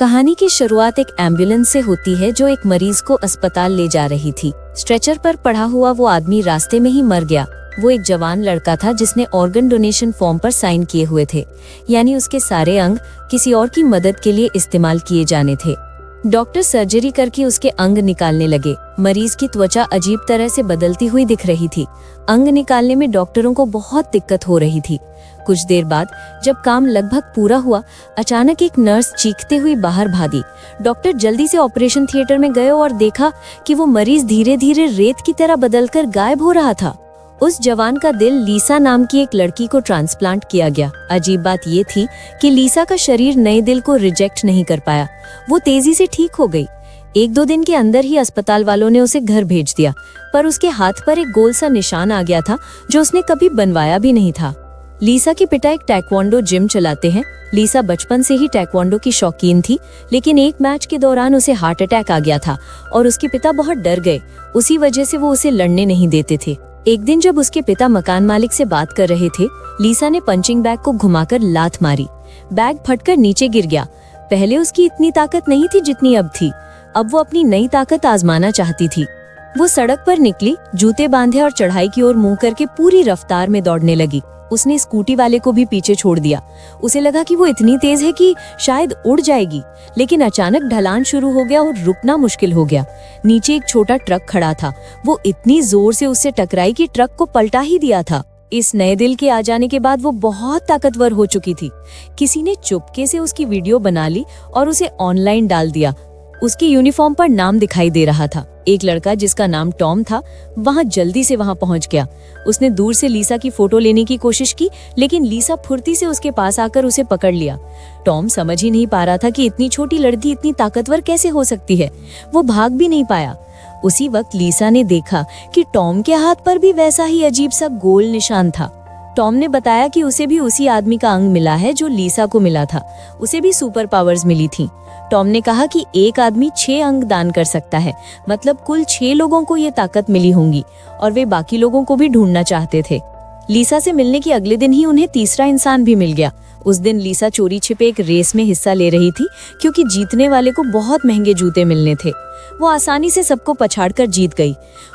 कहानी की शुरुआत एक एम्बुलेंस से होती है जो एक मरीज को अस्पताल ले जा रही थी। स्ट्रेचर पर पड़ा हुआ वो आदमी रास्ते में ही मर गया। वो एक जवान लड़का था जिसने ऑर्गन डोनेशन फॉर्म पर साइन किए हुए थे, यानी उसके सारे अंग किसी और की मदद के लिए इस्तेमाल किए जाने थे। डॉक्टर सर्जरी करके उसके अंग निकालने लगे। मरीज की त्वचा अजीब तरह से बदलती हुई दिख रही थी। अंग निकालने में डॉक्टरों को बहुत दिक्कत हो रही थी। कुछ देर बाद जब काम लगभग पूरा हुआ, अचानक एक नर्स चीखते हुई बाहर भागी। डॉक्टर जल्दी से ऑपरेशन थिएटर में गए और देखा कि वो मरीज धीरे धीरे रेत की तरह बदलकर गायब हो रहा था। उस जवान का दिल लीसा नाम की एक लड़की को ट्रांसप्लांट किया गया। अजीब बात ये थी कि लीसा का शरीर नए दिल को रिजेक्ट नहीं कर पाया। वो तेजी से ठीक हो गई। 1-2 दिन के अंदर ही अस्पताल वालों ने उसे घर भेज दिया, पर उसके हाथ पर एक गोल सा निशान आ गया था जो उसने कभी बनवाया भी नहीं था। लीसा के पिता एक ताइक्वांडो जिम चलाते हैं। लीसा बचपन से ही ताइक्वांडो की शौकीन थी, लेकिन एक मैच के दौरान उसे हार्ट अटैक आ गया था और उसके पिता बहुत डर गए। उसी वजह से वो उसे लड़ने नहीं देते थे। एक दिन जब उसके पिता मकान मालिक से बात कर रहे थे, लीसा ने पंचिंग बैग को घुमाकर लात मारी। बैग फटकर नीचे गिर गया। पहले उसकी इतनी ताकत नहीं थी जितनी अब थी। अब वो अपनी नई ताकत आजमाना चाहती थी। वो सड़क पर निकली, जूते बांधे और चढ़ाई की ओर मुंह करके पूरी रफ्तार में दौड़ने लगी। उसने स्कूटी वाले को भी पीछे छोड़ दिया। उसे लगा कि वो इतनी तेज है कि शायद उड़ जाएगी, लेकिन अचानक ढलान शुरू हो गया और रुकना मुश्किल हो गया। नीचे एक छोटा ट्रक खड़ा था। वो इतनी जोर से उससे टकराई कि ट्रक को पलटा ही दिया था। इस नए दिल के आ जाने के बाद वो बहुत ताकतवर हो चुकी थी। किसी ने चुपके से उसकी वीडियो बना ली और उसे ऑनलाइन डाल दिया। उसकी यूनिफॉर्म पर नाम दिखाई दे रहा था। एक लड़का जिसका नाम टॉम था, वहां जल्दी से वहां पहुंच गया। उसने दूर से लीसा की फोटो लेने की कोशिश की, लेकिन लीसा फुर्ती से उसके पास आकर उसे पकड़ लिया। टॉम समझ ही नहीं पा रहा था कि इतनी छोटी लड़की इतनी ताकतवर कैसे हो सकती है। वो भाग भी नहीं पाया। उसी वक्त लीसा ने देखा कि टॉम के हाथ पर भी वैसा ही अजीब सा गोल निशान था। टॉम ने बताया कि उसे भी उसी आदमी का अंग मिला है जो लीसा को मिला था। उसे भी सुपर पावर्स मिली थी। टॉम ने कहा कि एक आदमी 6 अंग दान कर सकता है, मतलब कुल 6 लोगों को ये ताकत मिली होंगी और वे बाकी लोगों को भी ढूंढना चाहते थे। लीसा से मिलने के अगले दिन ही उन्हें तीसरा इंसान भी मिल गया। उस दिन लीसा चोरी छिपे एक रेस में हिस्सा ले रही थी, क्योंकि जीतने वाले को बहुत महंगे जूते मिलने थे। वो आसानी से सबको पछाड़कर जीत गई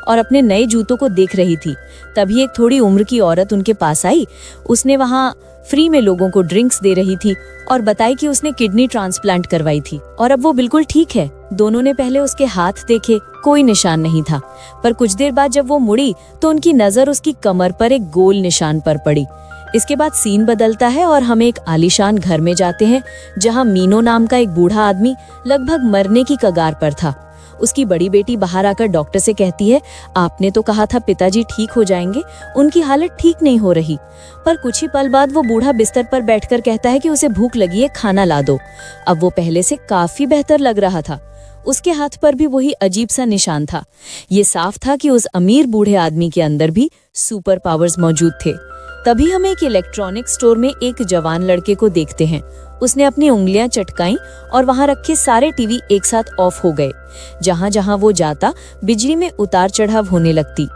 और अपने नए जूतों को देख रही थी। तभी एक थोड़ी उम्र की औरत उनके पास आई। उसने वहाँ फ्री में लोगों को ड्रिंक्स दे रही थी और बताई कि उसने किडनी ट्रांसप्लांट करवाई थी और अब वो बिल्कुल ठीक है। दोनों ने पहले उसके हाथ देखे, कोई निशान नहीं था, पर कुछ देर बाद जब वो मुड़ी तो उनकी नजर उसकी कमर पर एक गोल निशान पर पड़ी। इसके बाद सीन बदलता है और हम एक आलीशान घर में जाते हैं, जहां मीनो नाम का एक बूढ़ा आदमी लगभग मरने की कगार पर था। उसकी बड़ी बेटी बाहर आकर डॉक्टर से कहती है, आपने तो कहा था पिताजी ठीक हो जाएंगे, उनकी हालत ठीक नहीं हो रही। पर कुछ ही पल बाद वो बूढ़ा बिस्तर पर बैठकर कहता है कि उसे भूख लगी है, खाना ला दो। अब वो पहले से काफी बेहतर लग रहा था। उसके हाथ पर भी वही अजीब सा निशान था। ये साफ था कि उस अमीर बूढ़े आदमी के अंदर भी सुपर पावर्स मौजूद थे। तभी हम एक इलेक्ट्रॉनिक स्टोर में एक जवान लड़के को देखते हैं। उसने अपनी उंगलियां चटकाई और वहां रखे सारे टीवी एक साथ ऑफ हो गए। जहां जहां वो जाता, बिजली में उतार चढ़ाव होने लगती।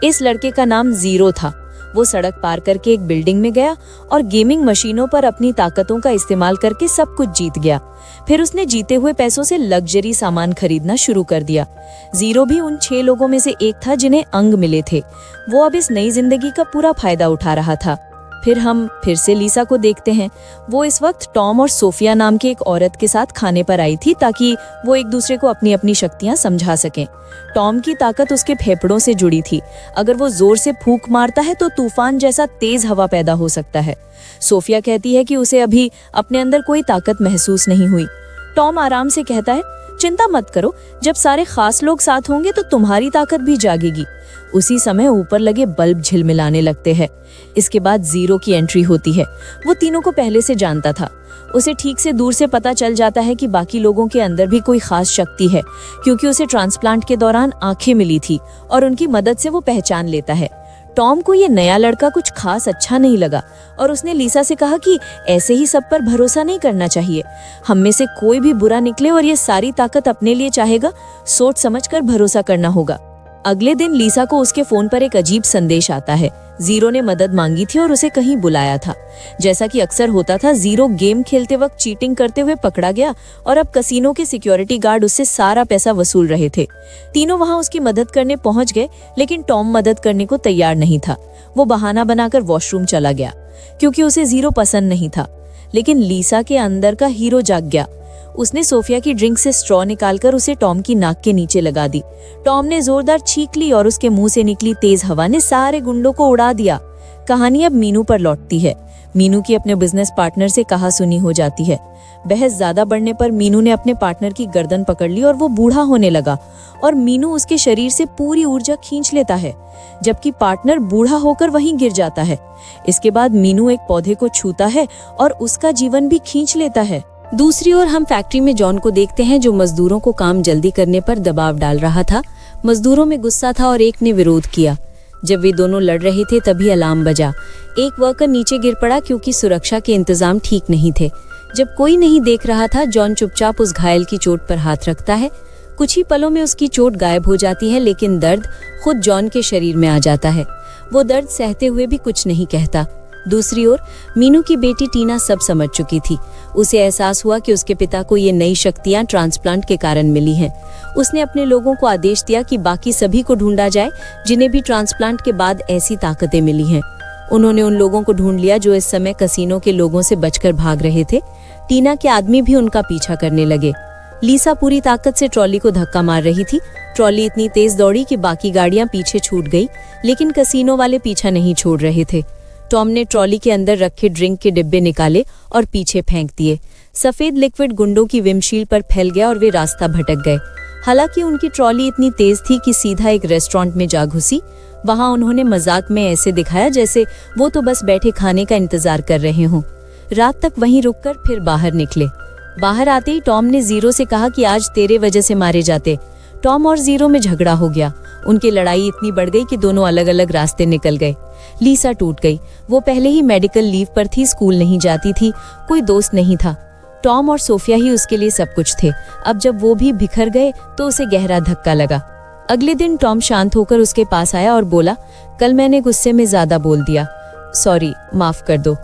इस लड़के का नाम जीरो था। वो सड़क पार करके एक बिल्डिंग में गया और गेमिंग मशीनों पर अपनी ताकतों का इस्तेमाल करके सब कुछ जीत गया। फिर उसने जीते हुए पैसों से लग्जरी सामान खरीदना शुरू कर दिया। जीरो भी उन 6 लोगों में से एक था जिन्हें अंग मिले थे। वो अब इस नई जिंदगी का पूरा फायदा उठा रहा था। फिर हम फिर से लीसा को देखते हैं। वो इस वक्त टॉम और सोफिया नाम के एक औरत के साथ खाने पर आई थी, ताकि वो एक दूसरे को अपनी अपनी शक्तियां समझा सकें। टॉम की ताकत उसके फेफड़ों से जुड़ी थी। अगर वो जोर से फूंक मारता है तो तूफान जैसा तेज हवा पैदा हो सकता है। सोफिया कहती है कि उसे अभी अपने अंदर कोई ताकत महसूस नहीं हुई। टॉम आराम से कहता है, चिंता मत करो, जब सारे खास लोग साथ होंगे तो तुम्हारी ताकत भी जागेगी। उसी समय ऊपर लगे बल्ब झिलमिलाने लगते हैं। इसके बाद जीरो की एंट्री होती है। वो तीनों को पहले से जानता था। उसे ठीक से दूर से पता चल जाता है कि बाकी लोगों के अंदर भी कोई खास शक्ति है, क्योंकि उसे ट्रांसप्लांट के दौरान आंखें मिली थी और उनकी मदद से वो पहचान लेता है। टॉम को ये नया लड़का कुछ खास अच्छा नहीं लगा और उसने लीसा से कहा कि ऐसे ही सब पर भरोसा नहीं करना चाहिए। हम में से कोई भी बुरा निकले और ये सारी ताकत अपने लिए चाहेगा, सोच समझकर भरोसा करना होगा। अगले दिन लीसा को उसके फोन पर एक अजीब संदेश आता है। जीरो ने मदद मांगी थी और उसे कहीं बुलाया था। जैसा कि अक्सर होता था, जीरो गेम खेलते वक्त चीटिंग करते हुए पकड़ा गया और अब कसीनो के सिक्योरिटी गार्ड उससे सारा पैसा वसूल रहे थे। तीनों वहां उसकी मदद करने पहुंच गए, लेकिन टॉम मदद करने को तैयार नहीं था। वो बहाना बनाकर वॉशरूम चला गया क्योंकि उसे जीरो पसंद नहीं था। लेकिन लीसा के अंदर का हीरो जाग गया। उसने सोफिया की ड्रिंक से स्ट्रॉ निकालकर उसे टॉम की नाक के नीचे लगा दी। टॉम ने जोरदार चीख ली और उसके मुंह से निकली तेज हवा ने सारे गुंडों को उड़ा दिया। कहानी अब मीनू पर लौटती है। मीनू की अपने बिजनेस पार्टनर से कहासुनी हो जाती है। बहस ज्यादा बढ़ने पर मीनू ने अपने पार्टनर की गर्दन पकड़ ली और वो बूढ़ा होने लगा और मीनू उसके शरीर से पूरी ऊर्जा खींच लेता है, जबकि पार्टनर बूढ़ा होकर वहीं गिर जाता है। इसके बाद मीनू एक पौधे को छूता है और उसका जीवन भी खींच लेता है। दूसरी ओर हम फैक्ट्री में जॉन को देखते हैं, जो मजदूरों को काम जल्दी करने पर दबाव डाल रहा था। मजदूरों में गुस्सा था और एक ने विरोध किया। जब वे दोनों लड़ रहे थे तभी अलार्म बजा। एक वर्कर नीचे गिर पड़ा क्योंकि सुरक्षा के इंतजाम ठीक नहीं थे। जब कोई नहीं देख रहा था, जॉन चुपचाप उस घायल की चोट पर हाथ रखता है। कुछ ही पलों में उसकी चोट गायब हो जाती है, लेकिन दर्द खुद जॉन के शरीर में आ जाता है। वो दर्द सहते हुए भी कुछ नहीं कहता। दूसरी ओर मीनू की बेटी टीना सब समझ चुकी थी। उसे एहसास हुआ कि उसके पिता को ये नई शक्तियां ट्रांसप्लांट के कारण मिली हैं। उसने अपने लोगों को आदेश दिया कि बाकी सभी को ढूंढा जाए जिन्हें भी ट्रांसप्लांट के बाद ऐसी ताकतें मिली हैं। उन्होंने उन लोगों को ढूंढ लिया जो इस समय कसीनो के लोगों से बचकर भाग रहे थे। टीना के आदमी भी उनका पीछा करने लगे। लीसा पूरी ताकत से ट्रॉली को धक्का मार रही थी। ट्रॉली इतनी तेज दौड़ी कि बाकी गाड़ियां पीछे छूट गई, लेकिन कसीनो वाले पीछा नहीं छोड़ रहे थे। टॉम ने ट्रॉली के अंदर रखे ड्रिंक के डिब्बे निकाले और पीछे फेंक दिए। सफेद लिक्विड गुंडों की विंडशील्ड पर फैल गया और वे रास्ता भटक गए। हालांकि उनकी ट्रॉली इतनी तेज थी कि सीधा एक रेस्टोरेंट में जा घुसी। वहां उन्होंने मजाक में ऐसे दिखाया जैसे वो तो बस बैठे खाने का इंतजार कर रहे हों। रात तक वहीं रुककर फिर बाहर निकले। बाहर आते ही टॉम ने जीरो से कहा कि आज तेरे वजह से मारे जाते। टॉम और जीरो में झगड़ा हो गया। उनकी लड़ाई इतनी बढ़ गई कि दोनों अलग अलग रास्ते निकल गए। लीसा टूट गई। वो पहले ही मेडिकल लीव पर थी, स्कूल नहीं जाती थी, कोई दोस्त नहीं था। टॉम और सोफिया ही उसके लिए सब कुछ थे। अब जब वो भी बिखर गए तो उसे गहरा धक्का लगा। अगले दिन टॉम शांत होकर उसके पास आया और बोला, कल मैंने गुस्से में ज्यादा बोल दिया, सॉरी, माफ कर दो।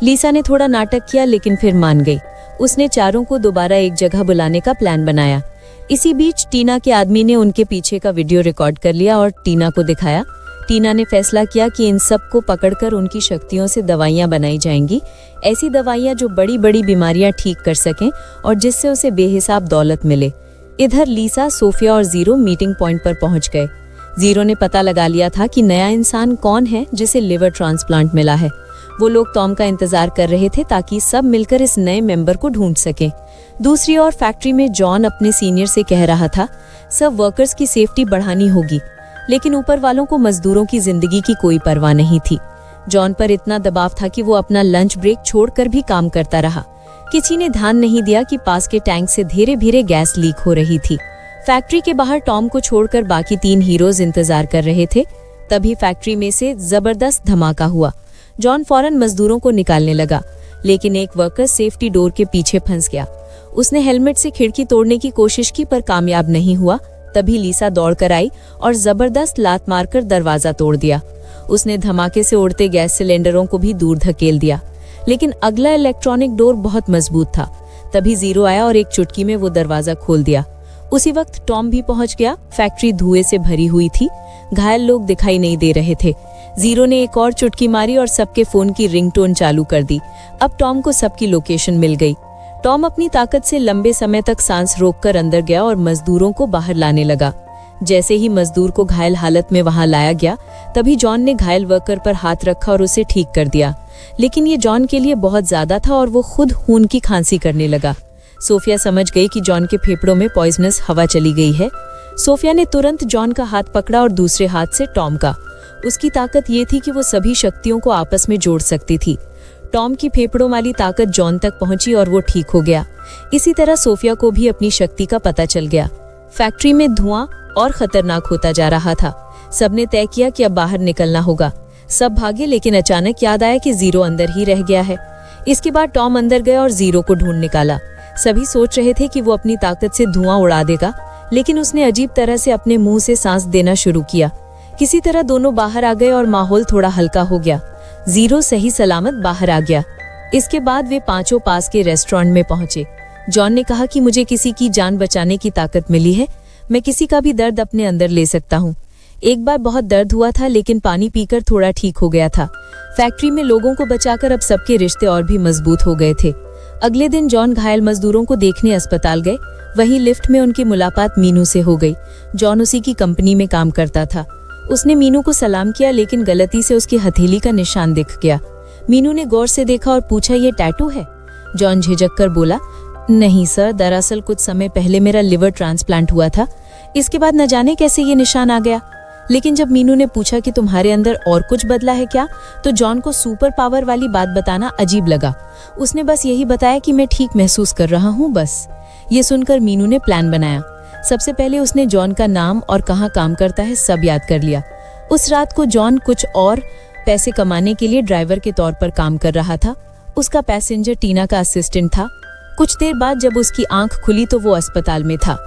लीसा ने थोड़ा नाटक किया लेकिन फिर मान गई। उसने चारों को दोबारा एक जगह बुलाने का प्लान बनाया। इसी बीच टीना के आदमी ने उनके पीछे का वीडियो रिकॉर्ड कर लिया और टीना को दिखाया। टीना ने फैसला किया कि इन सब को पकड़कर उनकी शक्तियों से दवाइयां बनाई जाएंगी, ऐसी दवाइयां जो बड़ी बड़ी बीमारियां ठीक कर सकें और जिससे उसे बेहिसाब दौलत मिले। इधर लीसा, सोफिया और जीरो मीटिंग पॉइंट पर पहुंच गए। जीरो ने पता लगा लिया था कि नया इंसान कौन है जिसे लिवर ट्रांसप्लांट मिला है। वो लोग टॉम का इंतजार कर रहे थे ताकि सब मिलकर इस नए मेंबर को ढूंढ सकें। दूसरी ओर फैक्ट्री में जॉन अपने सीनियर से कह रहा था, सब वर्कर्स की सेफ्टी बढ़ानी होगी, लेकिन ऊपर वालों को मजदूरों की जिंदगी की कोई परवाह नहीं थी। जॉन पर इतना दबाव था कि वो अपना लंच ब्रेक छोड़कर भी काम करता रहा। किसी ने ध्यान नहीं दिया कि पास के टैंक से धीरे धीरे गैस लीक हो रही थी। फैक्ट्री के बाहर टॉम को छोड़कर बाकी 3 हीरोज इंतजार कर रहे थे। तभी फैक्ट्री में से जबरदस्त धमाका हुआ। जॉन फौरन मजदूरों को निकालने लगा, लेकिन एक वर्कर सेफ्टी डोर के पीछे फंस गया। उसने हेलमेट से खिड़की तोड़ने की कोशिश की पर कामयाब नहीं हुआ। तभी लीसा दौड़कर आई और जबरदस्त लात मारकर दरवाजा तोड़ दिया। उसने धमाके से उड़ते गैस सिलेंडरों को भी दूर धकेल दिया, लेकिन अगला इलेक्ट्रॉनिक डोर बहुत मजबूत था। तभी जीरो आया और एक चुटकी में वो दरवाजा खोल दिया। उसी वक्त टॉम भी पहुंच गया। फैक्ट्री धुएं से भरी हुई थी। घायल लोग दिखाई नहीं दे रहे थे। जीरो ने एक और चुटकी मारी और सबके फोन की रिंगटोन चालू कर दी। अब टॉम को सबकी लोकेशन मिल गई। टॉम अपनी ताकत से लंबे समय तक सांस रोककर अंदर गया और मजदूरों को बाहर लाने लगा। जैसे ही मजदूर को घायल हालत में वहां लाया गया, तभी जॉन ने घायल वर्कर पर हाथ रखा और उसे ठीक कर दिया। लेकिन ये जॉन के लिए बहुत ज्यादा था और वो खुद खून की खांसी करने लगा। सोफिया समझ गई कि जॉन के फेफड़ों में पॉइजनस हवा चली गई है। सोफिया ने तुरंत जॉन का हाथ पकड़ा और दूसरे हाथ से टॉम का। उसकी ताकत ये थी कि वो सभी शक्तियों को आपस में जोड़ सकती थी। टॉम की फेफड़ों वाली ताकत जॉन तक पहुंची और वो ठीक हो गया। इसी तरह सोफिया को भी अपनी शक्ति का पता चल गया। फैक्ट्री में धुआं और खतरनाक होता जा रहा था। सबने तय किया कि अब बाहर निकलना होगा। सब भागे, लेकिन अचानक याद आया कि जीरो अंदर ही रह गया है। इसके बाद टॉम अंदर गया और जीरो को ढूंढ निकाला। सभी सोच रहे थे कि वो अपनी ताकत से धुआं उड़ा देगा, लेकिन उसने अजीब तरह से अपने मुंह से सांस देना शुरू किया। किसी तरह दोनों बाहर आ गए और माहौल थोड़ा हल्का हो गया। जीरो सही सलामत बाहर आ गया। इसके बाद वे पांचों पास के रेस्टोरेंट में पहुंचे। जॉन ने कहा कि मुझे किसी की जान बचाने की ताकत मिली है, मैं किसी का भी दर्द अपने अंदर ले सकता हूँ। एक बार बहुत दर्द हुआ था, लेकिन पानी पीकर थोड़ा ठीक हो गया था। फैक्ट्री में लोगों को बचाकर अब सबके रिश्ते और भी मजबूत हो गए थे। अगले दिन जॉन घायल मजदूरों को देखने अस्पताल गए। वहीं लिफ्ट में उनकी मुलाकात मीनू से हो गई। जॉन उसी की कंपनी में काम करता था। उसने मीनू को सलाम किया, लेकिन गलती से उसकी हथेली का निशान दिख गया। मीनू ने गौर से देखा और पूछा, ये टैटू है? जॉन झिझक कर बोला, नहीं सर, दरअसल कुछ समय पहले मेरा लिवर ट्रांसप्लांट हुआ था। इसके बाद न जाने कैसे ये निशान आ गया। लेकिन जब मीनू ने पूछा कि तुम्हारे अंदर और कुछ बदला है क्या, तो जॉन को सुपर पावर वाली बात बताना अजीब लगा। उसने बस यही बताया कि मैं ठीक महसूस कर रहा हूँ, बस। ये सुनकर मीनू ने प्लान बनाया। सबसे पहले उसने जॉन का नाम और कहाँ काम करता है सब याद कर लिया। उस रात को जॉन कुछ और पैसे कमाने के लिए ड्राइवर के तौर पर काम कर रहा था। उसका पैसेंजर टीना का असिस्टेंट था। कुछ देर बाद जब उसकी आंख खुली तो वो अस्पताल में था।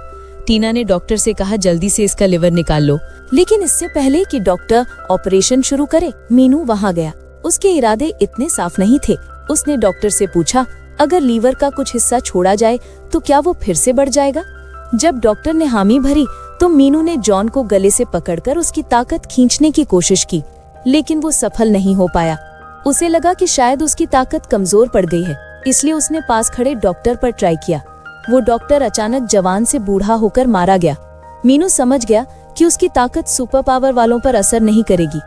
टीना ने डॉक्टर से कहा, जल्दी से इसका लिवर निकाल लो। लेकिन इससे पहले कि डॉक्टर ऑपरेशन शुरू करे, मीनू वहां गया। उसके इरादे इतने साफ नहीं थे। उसने डॉक्टर से पूछा, अगर लीवर का कुछ हिस्सा छोड़ा जाए तो क्या वो फिर से बढ़ जाएगा? जब डॉक्टर ने हामी भरी तो मीनू ने जॉन को गले से पकड़कर उसकी ताकत खींचने की कोशिश की, लेकिन वो सफल नहीं हो पाया। उसे लगा कि शायद उसकी ताकत कमजोर पड़ गई है, इसलिए उसने पास खड़े डॉक्टर पर ट्राई किया। वो डॉक्टर अचानक जवान से बूढ़ा होकर मारा गया। मीनू समझ गया कि उसकी ताकत सुपर पावर वालों पर असर नहीं करेगी।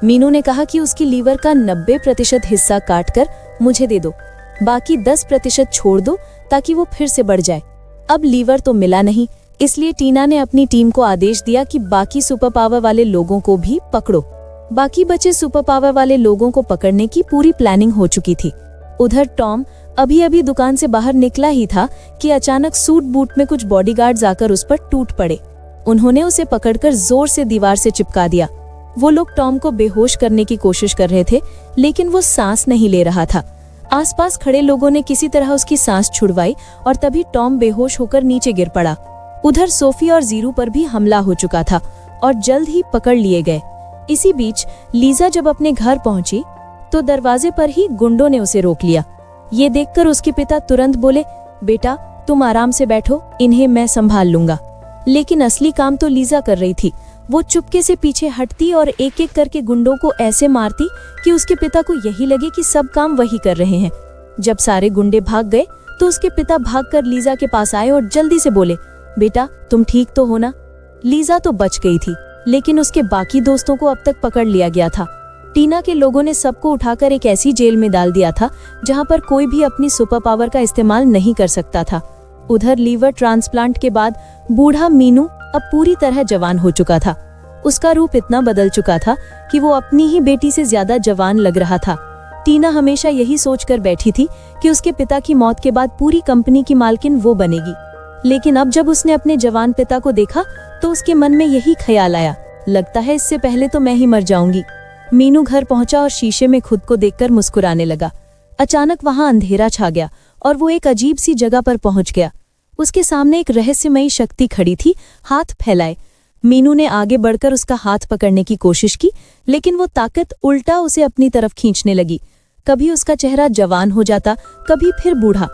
मीनू ने कहा कि उसकी लीवर का 90% हिस्सा काटकर मुझे दे दो, बाकी 10% छोड़ दो ताकि वो फिर से बढ़ जाए। अब लीवर तो मिला नहीं, इसलिए टीना ने अपनी टीम को आदेश दिया कि बाकी सुपर पावर वाले लोगों को भी पकड़ो। बाकी बचे सुपर पावर वाले लोगों को पकड़ने की पूरी प्लानिंग हो चुकी थी। उधर टॉम अभी अभी दुकान से बाहर निकला ही था कि अचानक सूट बूट में कुछ बॉडीगार्ड्स आकर उस पर टूट पड़े। उन्होंने उसे पकड़कर जोर से दीवार से चिपका दिया। वो लोग टॉम को बेहोश करने की कोशिश कर रहे थे, लेकिन वो सांस नहीं ले रहा था। आसपास खड़े लोगों ने किसी तरह उसकी सांस छुड़वाई और तभी टॉम बेहोश होकर नीचे गिर पड़ा। उधर सोफी और जीरू पर भी हमला हो चुका था और जल्द ही पकड़ लिए गए। इसी बीच लीजा जब अपने घर पहुंची तो दरवाजे पर ही गुंडों ने उसे रोक लिया। ये देखकर उसके पिता तुरंत बोले, बेटा तुम आराम से बैठो, इन्हें मैं संभाल लूंगा। लेकिन असली काम तो लीजा कर रही थी। वो चुपके से पीछे हटती और एक एक करके गुंडों को ऐसे मारती कि उसके पिता को यही लगे कि सब काम वही कर रहे हैं। जब सारे गुंडे भाग गए तो उसके पिता भागकर लीजा के पास आए और जल्दी से बोले, बेटा तुम ठीक तो हो ना? लीजा तो बच गई थी, लेकिन उसके बाकी दोस्तों को अब तक पकड़ लिया गया था। टीना के लोगों ने सबको उठाकर एक ऐसी जेल में डाल दिया था जहां पर कोई भी अपनी सुपर पावर का इस्तेमाल नहीं कर सकता था। उधर लीवर ट्रांसप्लांट के बाद बूढ़ा मीनू अब पूरी तरह जवान हो चुका था। उसका रूप इतना बदल चुका था कि वो अपनी ही बेटी से ज्यादा जवान लग रहा था। टीना हमेशा यही सोचकर बैठी थी कि उसके पिता की मौत के बाद पूरी कंपनी की मालकिन वो बनेगी। लेकिन अब जब उसने अपने जवान पिता को देखा तो उसके मन में यही ख्याल आया, लगता है इससे पहले तो मैं ही मर जाऊंगी। मीनू घर पहुंचा और शीशे में खुद को देखकर मुस्कुराने लगा। अचानक वहां अंधेरा छा गया और वो एक अजीब सी जगह पर पहुंच गया। उसके सामने एक रहस्यमयी शक्ति खड़ी थी, हाथ फैलाए। मीनू ने आगे बढ़कर उसका हाथ पकड़ने की कोशिश की, लेकिन वो ताकत उल्टा उसे अपनी तरफ खींचने लगी। कभी उसका चेहरा जवान हो जाता, कभी फिर बूढ़ा।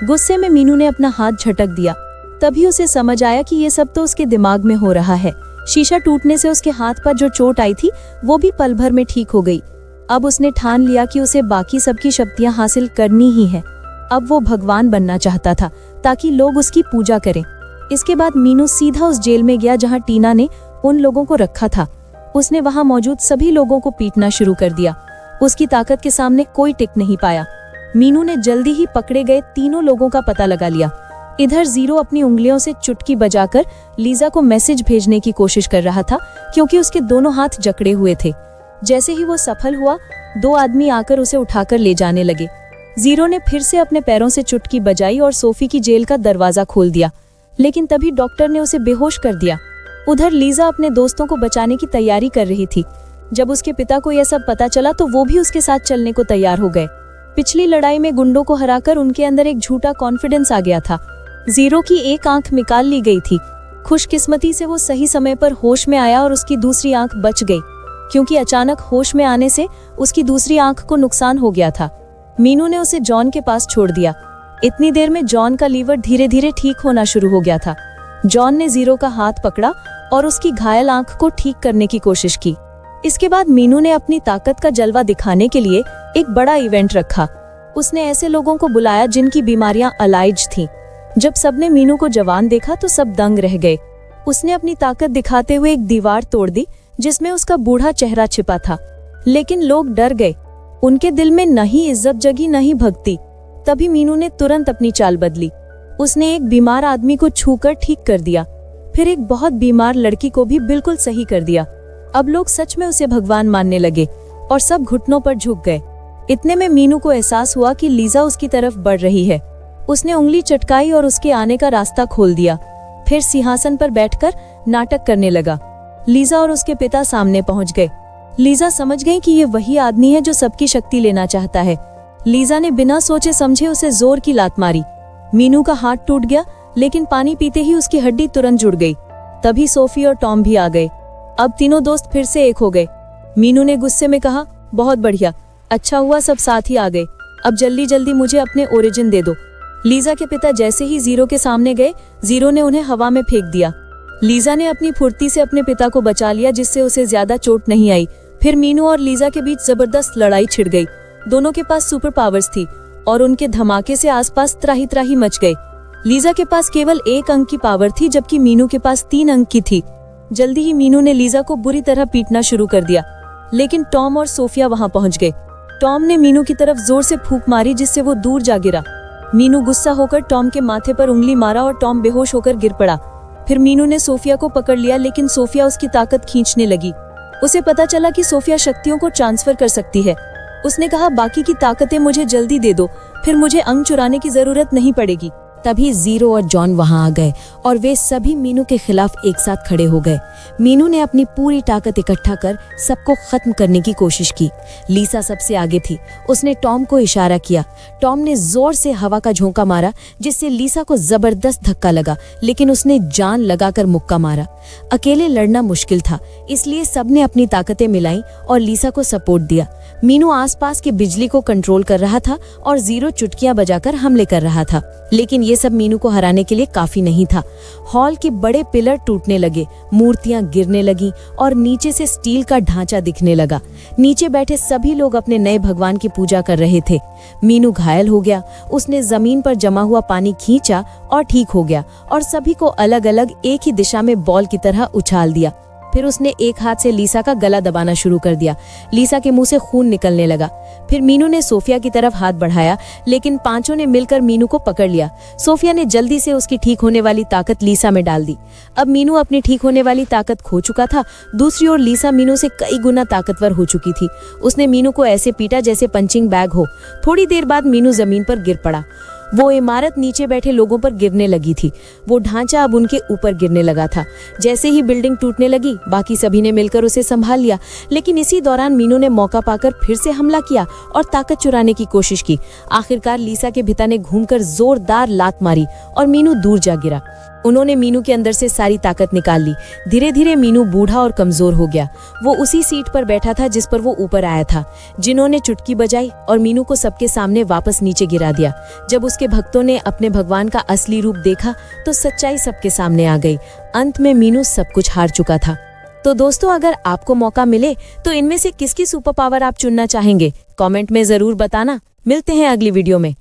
गुस्से में मीनू ने अपना हाथ झटक दिया। तभी उसे समझ आया कि ये सब तो उसके दिमाग में हो रहा है। शीशा टूटने से उसके हाथ पर जो चोट आई थी वो भी पल भर में ठीक हो गई। अब उसने ठान लिया कि उसे बाकी सबकी शक्तियां हासिल करनी ही है। अब वो भगवान बनना चाहता था ताकि लोग उसकी पूजा करें। इसके बाद मीनू सीधा उस जेल में गया जहां टीना ने उन लोगों को रखा था। उसने वहां मौजूद सभी लोगों को पीटना शुरू कर दिया। उसकी ताकत के सामने कोई टिक नहीं पाया। मीनू ने जल्दी ही पकड़े गए तीनों लोगों का पता लगा लिया। इधर जीरो अपनी उंगलियों से चुटकी बजाकर लीजा को मैसेज भेजने की कोशिश कर रहा था, क्योंकि उसके दोनों हाथ जकड़े हुए थे। जैसे ही वो सफल हुआ, 2 आदमी आकर उसे उठाकर ले जाने लगे। जीरो ने फिर से अपने पैरों से चुटकी बजाई और सोफी की जेल का दरवाजा खोल दिया, लेकिन तभी डॉक्टर ने उसे बेहोश कर दिया। उधर लीजा अपने दोस्तों को बचाने की तैयारी कर रही थी। जब उसके पिता को यह सब पता चला तो वो भी उसके साथ चलने को तैयार हो गए। पिछली लड़ाई में गुंडों को हराकर उनके अंदर एक झूठा कॉन्फिडेंस आ गया था। जीरो की एक आंख निकाल ली गई थी। खुशकिस्मती से वो सही समय पर होश में आया और उसकी दूसरी आंख बच गई, क्योंकि अचानक होश में आने से उसकी दूसरी आंख को नुकसान हो गया था। मीनू ने उसे जॉन के पास छोड़ दिया। इतनी देर में जॉन का लीवर धीरे धीरे ठीक होना शुरू हो गया था। जॉन ने जीरो का हाथ पकड़ा और उसकी घायल आंख को ठीक करने की कोशिश की। इसके बाद मीनू ने अपनी ताकत का जलवा दिखाने के लिए एक बड़ा इवेंट रखा। उसने ऐसे लोगों को बुलाया जिनकी बीमारियां अलाइज थीं। जब सबने मीनू को जवान देखा तो सब दंग रह गए। उसने अपनी ताकत दिखाते हुए एक दीवार तोड़ दी जिसमें उसका बूढ़ा चेहरा छिपा था, लेकिन लोग डर गए। उनके दिल में न ही इज्जत जगी न ही भक्ति। तभी मीनू ने तुरंत अपनी चाल बदली। उसने एक बीमार आदमी को छूकर ठीक कर दिया, फिर एक बहुत बीमार लड़की को भी बिल्कुल सही कर दिया। अब लोग सच में उसे भगवान मानने लगे और सब घुटनों पर झुक गए। इतने में मीनू को एहसास हुआ कि लीजा उसकी तरफ बढ़ रही है। उसने उंगली चटकाई और उसके आने का रास्ता खोल दिया। फिर सिंहासन पर बैठकर नाटक करने लगा। लीजा और उसके पिता सामने पहुंच गए। लीजा समझ गई कि ये वही आदमी है जो सबकी शक्ति लेना चाहता है। लीजा ने बिना सोचे समझे उसे जोर की लात मारी। मीनू का हाथ टूट गया, लेकिन पानी पीते ही उसकी हड्डी तुरंत जुड़ गई। तभी सोफी और टॉम भी आ गए। अब तीनों दोस्त फिर से एक हो गए। मीनू ने गुस्से में कहा, बहुत बढ़िया, अच्छा हुआ सब साथ ही आ गए। अब जल्दी जल्दी मुझे अपने ओरिजिन दे दो। लीजा के पिता जैसे ही जीरो के सामने गए, जीरो ने उन्हें हवा में फेंक दिया। लीजा ने अपनी फुर्ती से अपने पिता को बचा लिया, जिससे उसे ज्यादा चोट नहीं आई। फिर मीनू और लीजा के बीच जबरदस्त लड़ाई छिड़ गई। दोनों के पास सुपर पावर्स थी और उनके धमाके से आसपास त्राही त्राही मच गए। लीजा के पास केवल 1 अंक की पावर थी, जबकि मीनू के पास 3 अंक की थी। जल्दी ही मीनू ने लीजा को बुरी तरह पीटना शुरू कर दिया, लेकिन टॉम और सोफिया वहां पहुंच गए। टॉम ने मीनू की तरफ जोर से फूंक मारी, जिससे वो दूर जा गिरा। मीनू गुस्सा होकर टॉम के माथे पर उंगली मारा और टॉम बेहोश होकर गिर पड़ा। फिर मीनू ने सोफिया को पकड़ लिया, लेकिन सोफिया उसकी ताकत खींचने लगी। उसे पता चला कि सोफिया शक्तियों को ट्रांसफर कर सकती है। उसने कहा, बाकी की ताकतें मुझे जल्दी दे दो, फिर मुझे अंग चुराने की जरूरत नहीं पड़ेगी। तभी जीरो और जॉन वहां आ गए और वे सभी मीनू के खिलाफ एक साथ खड़े हो गए। मीनू ने अपनी पूरी ताकत इकट्ठा कर सबको खत्म करने की कोशिश की। लीसा सबसे आगे थी। उसने टॉम को इशारा किया। टॉम ने जोर से हवा का झोंका मारा, जिससे लीसा को जबरदस्त धक्का लगा, लेकिन उसने जान लगाकर मुक्का मारा। अकेले लड़ना मुश्किल था, इसलिए सबने अपनी ताकतें मिलाई और लीसा को सपोर्ट दिया। मीनू आसपास की बिजली को कंट्रोल कर रहा था और जीरो चुटकियां बजाकर हमले कर रहा था, लेकिन ये सब मीनू को हराने के लिए काफी नहीं था। हॉल के बड़े पिलर टूटने लगे, मूर्तियां गिरने लगीं और नीचे से स्टील का ढांचा दिखने लगा। नीचे बैठे सभी लोग अपने नए भगवान की पूजा कर रहे थे। मीनू घायल हो गया। उसने जमीन पर जमा हुआ पानी खींचा और ठीक हो गया और सभी को अलग अलग एक ही दिशा में बॉल की तरह उछाल दिया। फिर उसने एक हाथ से लीसा का गला दबाना शुरू कर दिया। लीसा के मुंह से खून निकलने लगा। फिर मीनू ने सोफिया की तरफ हाथ बढ़ाया, लेकिन पांचों ने मिलकर मीनू को पकड़ लिया। सोफिया ने जल्दी से उसकी ठीक होने वाली ताकत लीसा में डाल दी। अब मीनू अपनी ठीक होने वाली ताकत खो चुका था। दूसरी ओर लीसा मीनू से कई गुना ताकतवर हो चुकी थी। उसने मीनू को ऐसे पीटा जैसे पंचिंग बैग हो। थोड़ी देर बाद मीनू जमीन पर गिर पड़ा। वो इमारत नीचे बैठे लोगों पर गिरने लगी थी। वो ढांचा अब उनके ऊपर गिरने लगा था। जैसे ही बिल्डिंग टूटने लगी, बाकी सभी ने मिलकर उसे संभाल लिया, लेकिन इसी दौरान मीनू ने मौका पाकर फिर से हमला किया और ताकत चुराने की कोशिश की। आखिरकार लीसा के पिता ने घूमकर जोरदार लात मारी और मीनू दूर जा गिरा। उन्होंने मीनू के अंदर से सारी ताकत निकाल ली। धीरे धीरे मीनू बूढ़ा और कमजोर हो गया। वो उसी सीट पर बैठा था जिस पर वो ऊपर आया था। जिन्होंने चुटकी बजाई और मीनू को सबके सामने वापस नीचे गिरा दिया। जब उसके भक्तों ने अपने भगवान का असली रूप देखा तो सच्चाई सबके सामने आ गई। अंत में मीनू सब कुछ हार चुका था। तो दोस्तों, अगर आपको मौका मिले तो इनमें से किसकी सुपर पावर आप चुनना चाहेंगे? कमेंट में जरूर बताना। मिलते हैं अगली वीडियो में।